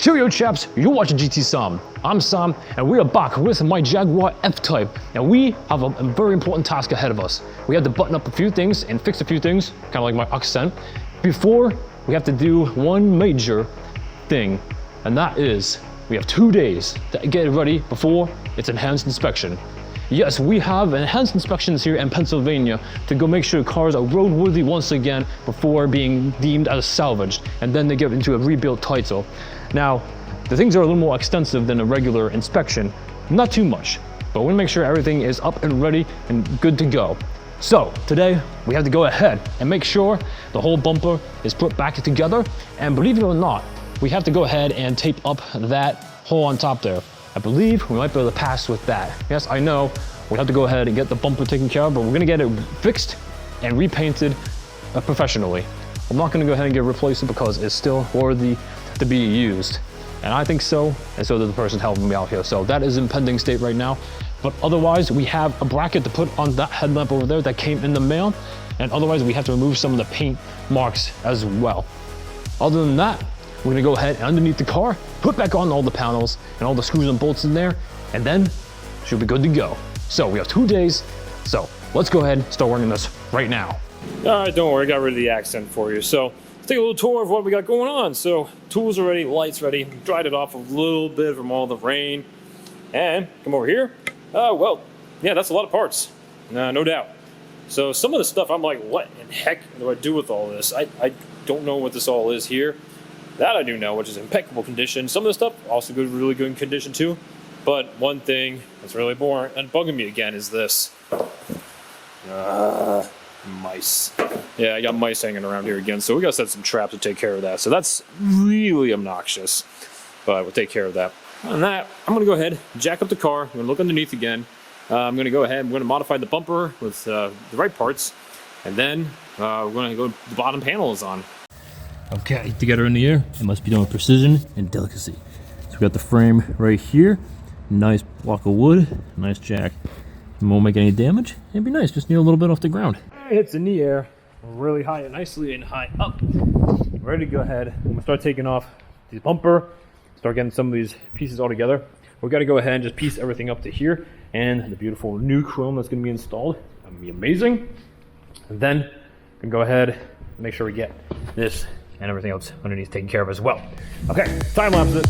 Cheerio chaps, you're watching GTSam. I'm Sam, and we are back with my Jaguar F-Type. And we have a very important task ahead of us. We have to button up a few things and fix a few things, kind of like my accent, before we have to do one major thing. And that is, we have 2 days to get it ready before its enhanced inspection. Yes, we have enhanced inspections here in Pennsylvania to go make sure cars are roadworthy once again before being deemed as salvaged, and then they get into a rebuilt title. Now, the things are a little more extensive than a regular inspection, not too much, but we want to make sure everything is up and ready and good to go. So today we have to go ahead and make sure the whole bumper is put back together, and believe it or not, we have to go ahead and tape up that hole on top there. I believe we might be able to pass with that. Yes, I know we have to go ahead and get the bumper taken care of, but we're gonna get it fixed and repainted professionally. I'm not gonna go ahead and get replaced because it's still worthy to be used. And I think so, and so does the person helping me out here. So that is in pending state right now. But otherwise, we have a bracket to put on that headlamp over there that came in the mail. And otherwise, we have to remove some of the paint marks as well. Other than that, we're gonna go ahead and underneath the car, put back on all the panels and all the screws and bolts in there, and then should be good to go. So we have 2 days, so let's go ahead and start working this right now. All right, don't worry, I got rid of the accent for you. So let's take a little tour of what we got going on. So tools are ready, lights ready, dried it off a little bit from all the rain. And come over here. Well, yeah, that's a lot of parts, no doubt. So some of the stuff I'm like, what in heck do I do with all this? I don't know what this all is here. That I do know, which is impeccable condition. Some of the stuff also good, really good condition too. But one thing that's really boring and bugging me again is this. Mice. Yeah, I got mice hanging around here again, so we gotta set some traps to take care of that. So that's really obnoxious, but we'll take care of that. On that, I'm gonna go ahead, jack up the car. I'm gonna look underneath again. I'm gonna go ahead, I'm gonna modify the bumper with the right parts, and then we're gonna go the bottom panel is on. Okay, together in the air, it must be done with precision and delicacy. So we got the frame right here, nice block of wood, nice jack. It won't make any damage. It'd be nice, just need a little bit off the ground. It's in the air, really high and nicely and high up. Ready to go ahead. I'm gonna start taking off the bumper, start getting some of these pieces all together. We gotta go ahead and just piece everything up to here, and the beautiful new chrome that's gonna be installed. That'll be amazing. And then we can go ahead and make sure we get this and everything else underneath taken care of as well. Okay, time lapse it.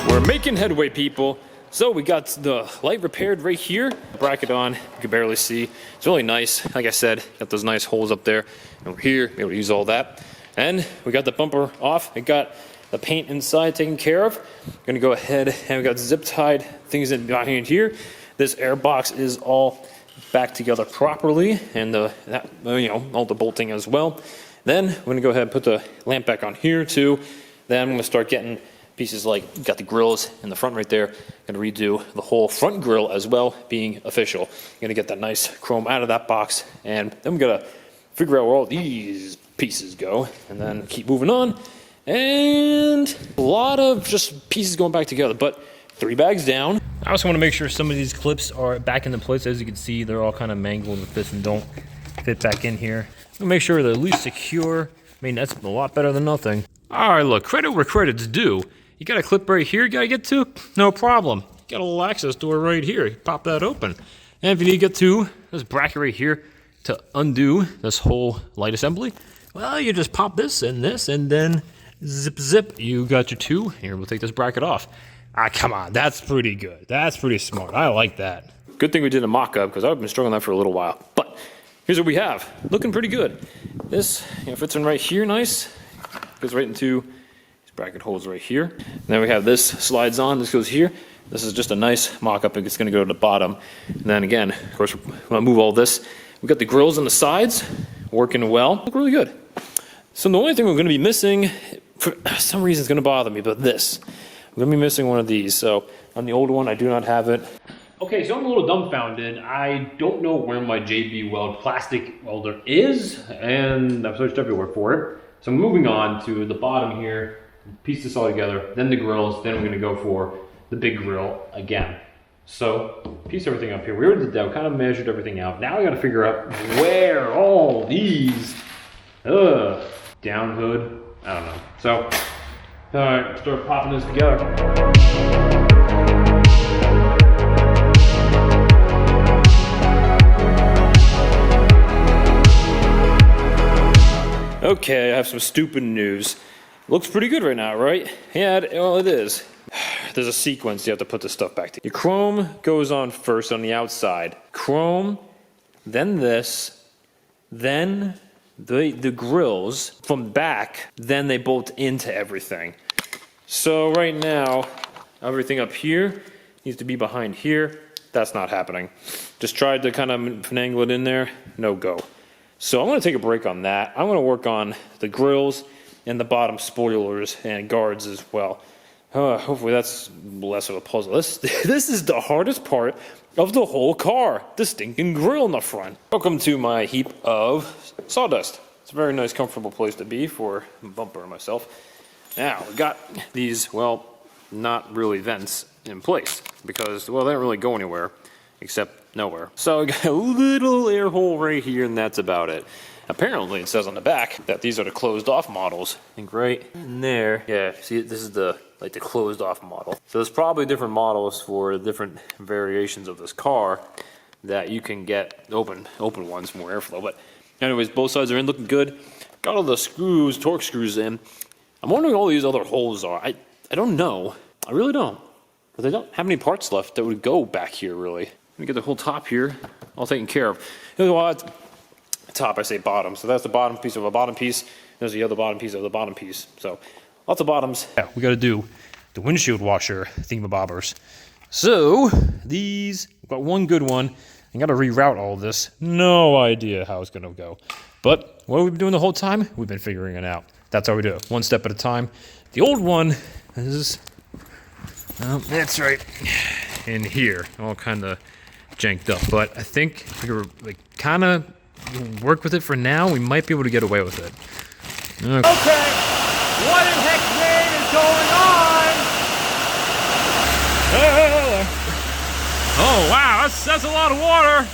We're making headway, people. So we got the light repaired right here, bracket on, you can barely see. It's really nice. Like I said, got those nice holes up there. Over here, be able to use all that. And we got the bumper off. We got the paint inside taken care of. Gonna go ahead and we got zip tied things in behind here. This air box is all back together properly, and all the bolting as well. Then we're gonna go ahead and put the lamp back on here too. Then I'm gonna start getting pieces like, got the grills in the front right there. Gonna redo the whole front grill as well, being official. Gonna get that nice chrome out of that box, and then we gotta figure out where all these pieces go, and then keep moving on. And a lot of just pieces going back together, but 3 bags down. I also wanna make sure some of these clips are back into place. As you can see, they're all kind of mangled with this and don't fit back in here. I'll make sure they're at least secure. I mean, that's a lot better than nothing. All right, look, credit where credit's due. You got a clip right here you gotta get to? No problem. You got a little access door right here. You pop that open. And if you need to get to this bracket right here to undo this whole light assembly, well, you just pop this, and then zip, zip, you got your 2. Here, we'll take this bracket off. Ah, come on, that's pretty good. That's pretty smart. I like that. Good thing we did a mock-up, because I've been struggling with that for a little while. But here's what we have. Looking pretty good. This fits in right here nice. Goes right into bracket holes right here. And then we have this slides on, this goes here. This is just a nice mock-up, it's gonna go to the bottom. And then again, of course, we're gonna move all this. We got the grills on the sides, working well, look really good. So the only thing we're gonna be missing, for some reason it's gonna bother me, but this. We're gonna be missing one of these. So on the old one, I do not have it. Okay, so I'm a little dumbfounded. I don't know where my JB Weld plastic welder is, and I've searched everywhere for it. So I'm moving on to the bottom here, piece this all together, then the grills, then we're gonna go for the big grill again. So, piece everything up here. We already did that, kind of measured everything out. Now I gotta figure out where all these, down hood, I don't know. So, alright, start popping this together. Okay, I have some stupid news. Looks pretty good right now, right? Yeah, well, it is. There's a sequence you have to put this stuff back together. Your chrome goes on first on the outside. Chrome, then this, then the grills from back, then they bolt into everything. So right now, everything up here needs to be behind here. That's not happening. Just tried to kind of finagle it in there, no go. So I'm gonna take a break on that. I'm gonna work on the grills and the bottom spoilers and guards as well. Hopefully that's less of a puzzle. This is the hardest part of the whole car, the stinking grill in the front. Welcome to my heap of sawdust. It's a very nice, comfortable place to be for Bumper and myself. Now, we got these, well, not really vents in place because, well, they don't really go anywhere except nowhere. So I got a little air hole right here, and that's about it. Apparently, it says on the back that these are the closed-off models. I think right in there. Yeah, see, this is the closed-off model. So there's probably different models for different variations of this car that you can get open ones, more airflow. But anyways, both sides are in, looking good. Got all the screws, torque screws in. I'm wondering what all these other holes are. I don't know. I really don't. But they don't have any parts left that would go back here, really. Let me get the whole top here all taken care of. Well, top, I say bottom. So that's the bottom piece of a bottom piece. There's the other bottom piece of the bottom piece. So lots of bottoms. Yeah, we got to do the windshield washer thingamabobbers. So these, got one good one. I got to reroute all this. No idea how it's going to go. But what have we been doing the whole time? We've been figuring it out. That's how we do it. One step at a time. The old one is, that's right, in here. All kind of janked up. But I think we could kind of work with it for now. We might be able to get away with it. Okay, what in heck's name is going on? Oh wow, that's a lot of water.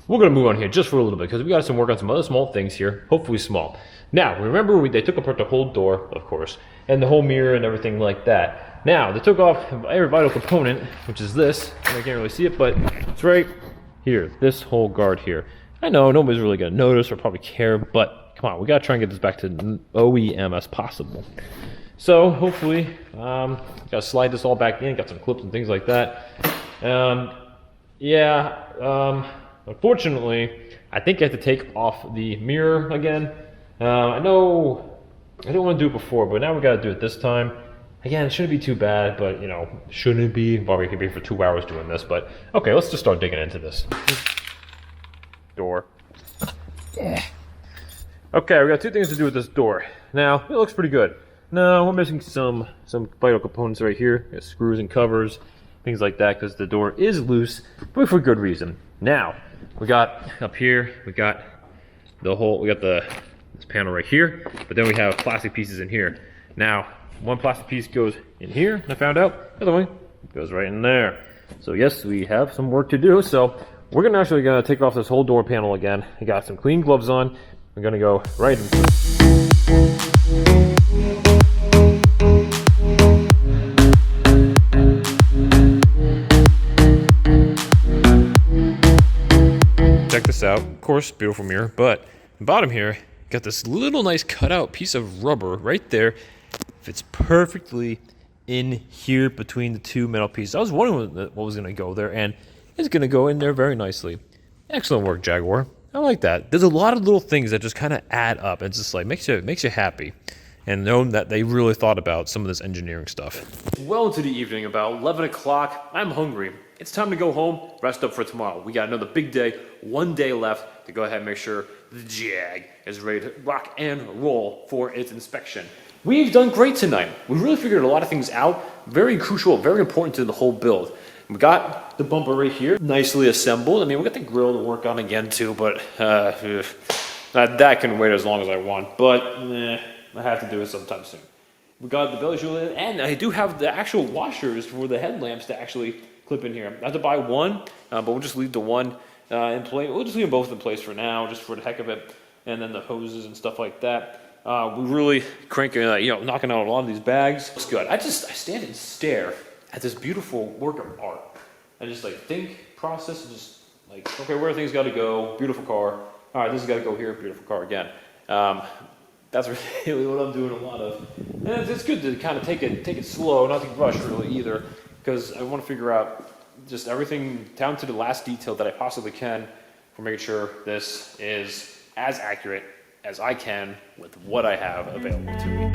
We're gonna move on here just for a little bit because we got some work on some other small things here, hopefully small. Now, remember they took apart the whole door, of course, and the whole mirror and everything like that. Now, they took off every vital component, which is this. I can't really see it, but it's right here, this whole guard here. I know nobody's really gonna notice or probably care, but come on, we gotta try and get this back to OEM as possible. So hopefully, gotta slide this all back in, got some clips and things like that. Unfortunately, I think I have to take off the mirror again. I know I didn't want to do it before, but now we gotta do it this time. Again, it shouldn't be too bad, but you know, shouldn't be. Well, we could be for 2 hours doing this, but okay, let's just start digging into this. Door. Yeah. Okay, we got 2 things to do with this door. Now, it looks pretty good. Now, we're missing some vital components right here. Got screws and covers, things like that, because the door is loose, but for good reason. Now, we got up here, we got this panel right here, but then we have plastic pieces in here. Now, one plastic piece goes in here, I found out. The other one goes right in there. So yes, we have some work to do. So we're actually gonna take off this whole door panel again. I got some clean gloves on. We're gonna go right in. Check this out. Of course, beautiful mirror, but the bottom here, got this little nice cutout piece of rubber right there. Fits perfectly in here between the 2 metal pieces. I was wondering what was going to go there, and it's going to go in there very nicely. Excellent work, Jaguar. I like that. There's a lot of little things that just kind of add up. It's just like makes you happy, and knowing that they really thought about some of this engineering stuff. Well into the evening, about 11 o'clock. I'm hungry. It's time to go home, rest up for tomorrow. We got another big day, 1 day left to go ahead and make sure the Jag is ready to rock and roll for its inspection. We've done great tonight. We really figured a lot of things out. Very crucial, very important to the whole build. We got the bumper right here, nicely assembled. I mean, we got the grill to work on again too, but that can wait as long as I want. But I have to do it sometime soon. We got the belly tool in, and I do have the actual washers for the headlamps to actually clip in here. I have to buy one, but we'll just leave the one in place. We'll just leave them both in place for now, just for the heck of it. And then the hoses and stuff like that. We really cranking, knocking out a lot of these bags. It's good. I stand and stare at this beautiful work of art. I just like think, process, and just like, okay, where things got to go? Beautiful car. All right, this has got to go here. Beautiful car again. That's really what I'm doing a lot of. And it's good to kind of take it slow, not to rush really either, because I want to figure out just everything down to the last detail that I possibly can for making sure this is as accurate as I can with what I have available to me.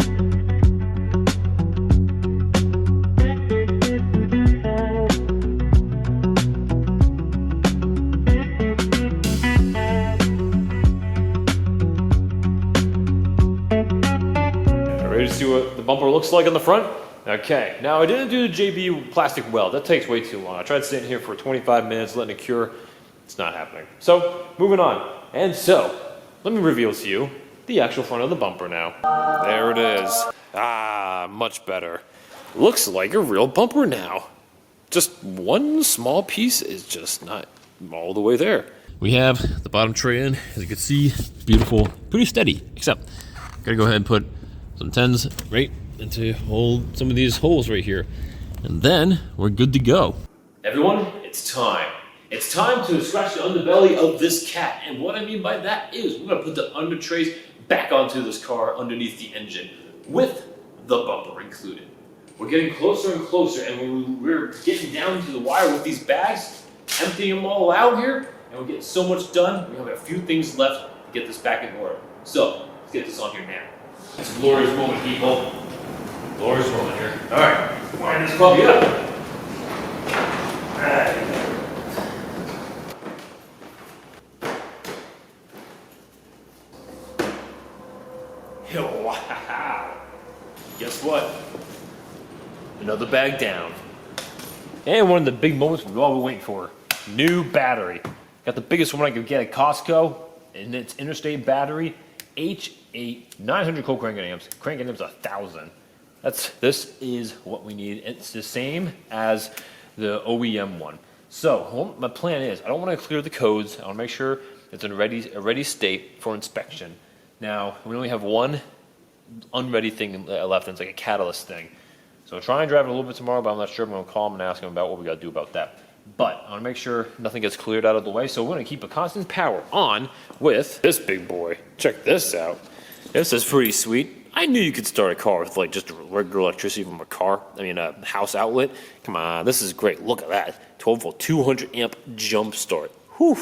Ready to see what the bumper looks like on the front? Okay, now I didn't do the JB plastic weld. That takes way too long. I tried sitting here for 25 minutes, letting it cure. It's not happening. So, moving on. And so, let me reveal to you the actual front of the bumper now. There it is. Ah, much better. Looks like a real bumper now. Just one small piece is just not all the way there. We have the bottom tray in, as you can see, beautiful, pretty steady, except gotta go ahead and put some 10s right into hold some of these holes right here. And then we're good to go. Everyone, it's time. It's time to scratch the underbelly of this cat. And what I mean by that is we're gonna put the under trays back onto this car underneath the engine with the bumper included. We're getting closer and closer, and we're getting down to the wire with these bags, emptying them all out here, and we're getting so much done. We have a few things left to get this back in order. So let's get this on here now. It's a glorious moment, people. Glorious moment here. All right, wind this puppy up. All right. Wow. Guess what? Another bag down. And one of the big moments we've all been waiting for. New battery. Got the biggest one I could get at Costco, and it's interstate battery. H8, 900 cold cranking amps. Cranking amps 1,000. This is what we need. It's the same as the OEM one. So my plan is, I don't want to clear the codes. I want to make sure it's in a ready state for inspection. Now, we only have one unready thing left, and it's like a catalyst thing. So I'll try and drive it a little bit tomorrow, but I'm not sure. I'm going to call him and ask him about what we got to do about that. But I want to make sure nothing gets cleared out of the way, so we're going to keep a constant power on with this big boy. Check this out. This is pretty sweet. I knew you could start a car with like just regular electricity from a house outlet. Come on, this is great. Look at that. 12-volt, 200 amp jump start. Whew,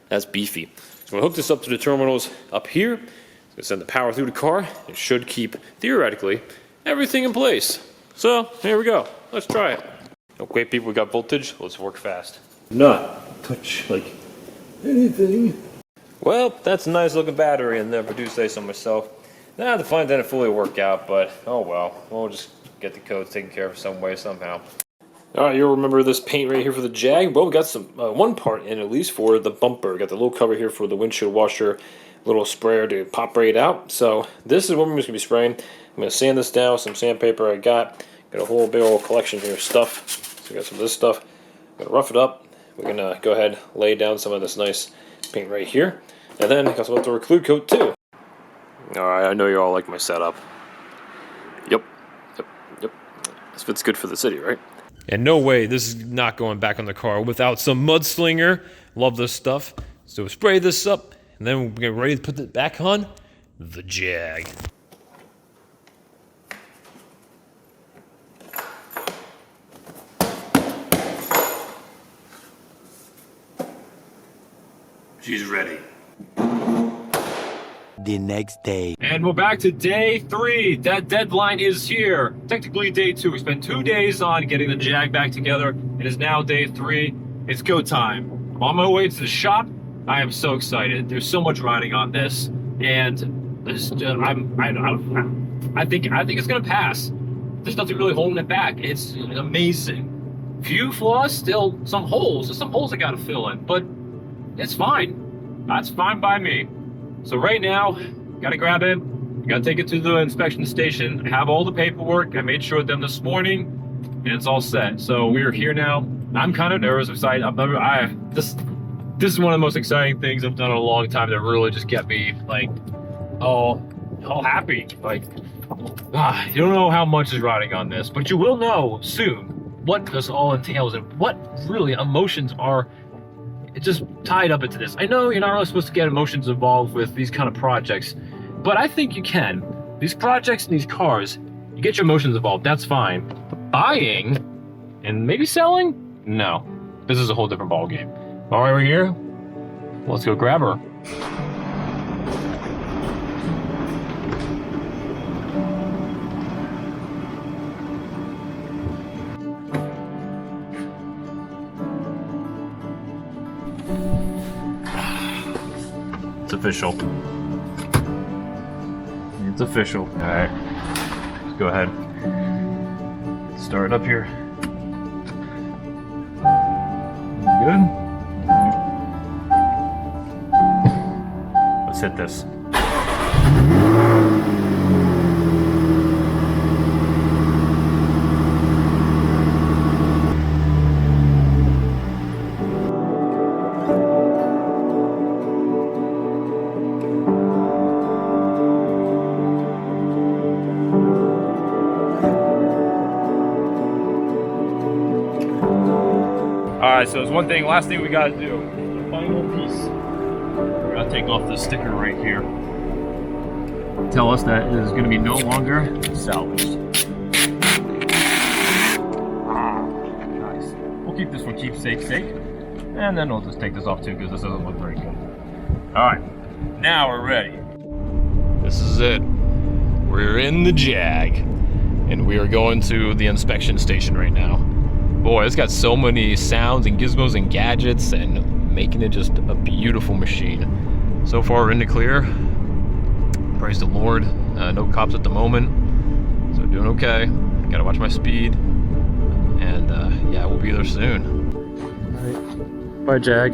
that's beefy. So I'm going to hook this up to the terminals up here. It's going to send the power through the car. It should keep, theoretically, everything in place. So, here we go. Let's try it. Okay, people, we got voltage. Let's work fast. Not touch, like, anything. Well, that's a nice looking battery in there, if I do say so myself. Now I have to find that it fully work out, but oh well. We'll just get the codes taken care of some way, somehow. Alright, you'll remember this paint right here for the Jag. Well, we got some one part in at least for the bumper. We got the little cover here for the windshield washer, little sprayer to pop right out. So this is what we're just going to be spraying. I'm going to sand this down with some sandpaper I got. Got a whole big old collection here of stuff. So we got some of this stuff. I'm going to rough it up. We're going to go ahead lay down some of this nice paint right here. And then I got some outdoor clear coat too. Alright, I know you all like my setup. Yep. This fits good for the city, right? And no way, this is not going back on the car without some mudslinger. Love this stuff. So spray this up, and then we're getting ready to put it back on the Jag. She's ready. The next day. And we're back to day 3. That deadline is here. Technically day 2. We spent 2 days on getting the Jag back together. It is now day 3. It's go time. I'm on my way to the shop. I am so excited. There's so much riding on this, and this, I think it's gonna pass. There's nothing really holding it back. It's amazing. Few flaws, still some holes. There's some holes I gotta fill in, but it's fine. That's fine by me. So right now, gotta grab it, gotta take it to the inspection station. I have all the paperwork. I made sure of them this morning, and it's all set. So we are here now. I'm kind of nervous, excited. This is one of the most exciting things I've done in a long time that really just get me like all happy. Like, you don't know how much is riding on this, but you will know soon what this all entails and what really emotions are just tied up into this. I know you're not really supposed to get emotions involved with these kind of projects, but I think you can. These projects and these cars, you get your emotions involved, that's fine. But buying and maybe selling? No. This is a whole different ballgame. All right, we're here. Let's go grab her. It's official. It's official. All right, let's go ahead. Start it up here. Good. Let's hit this. Alright, so there's one thing, last thing we gotta do. The final piece. We're gonna take off this sticker right here. Tell us that it is gonna be no longer salvaged. Nice. We'll keep this for keepsake's sake. And then we'll just take this off too, because this doesn't look very good. Alright, now we're ready. This is it. We're in the Jag. And we are going to the inspection station right now. Boy, it's got so many sounds and gizmos and gadgets and making it just a beautiful machine. So far, we're in the clear. Praise the Lord. No cops at the moment. So doing okay. Gotta watch my speed. And yeah, we'll be there soon. All right. Bye, Jag.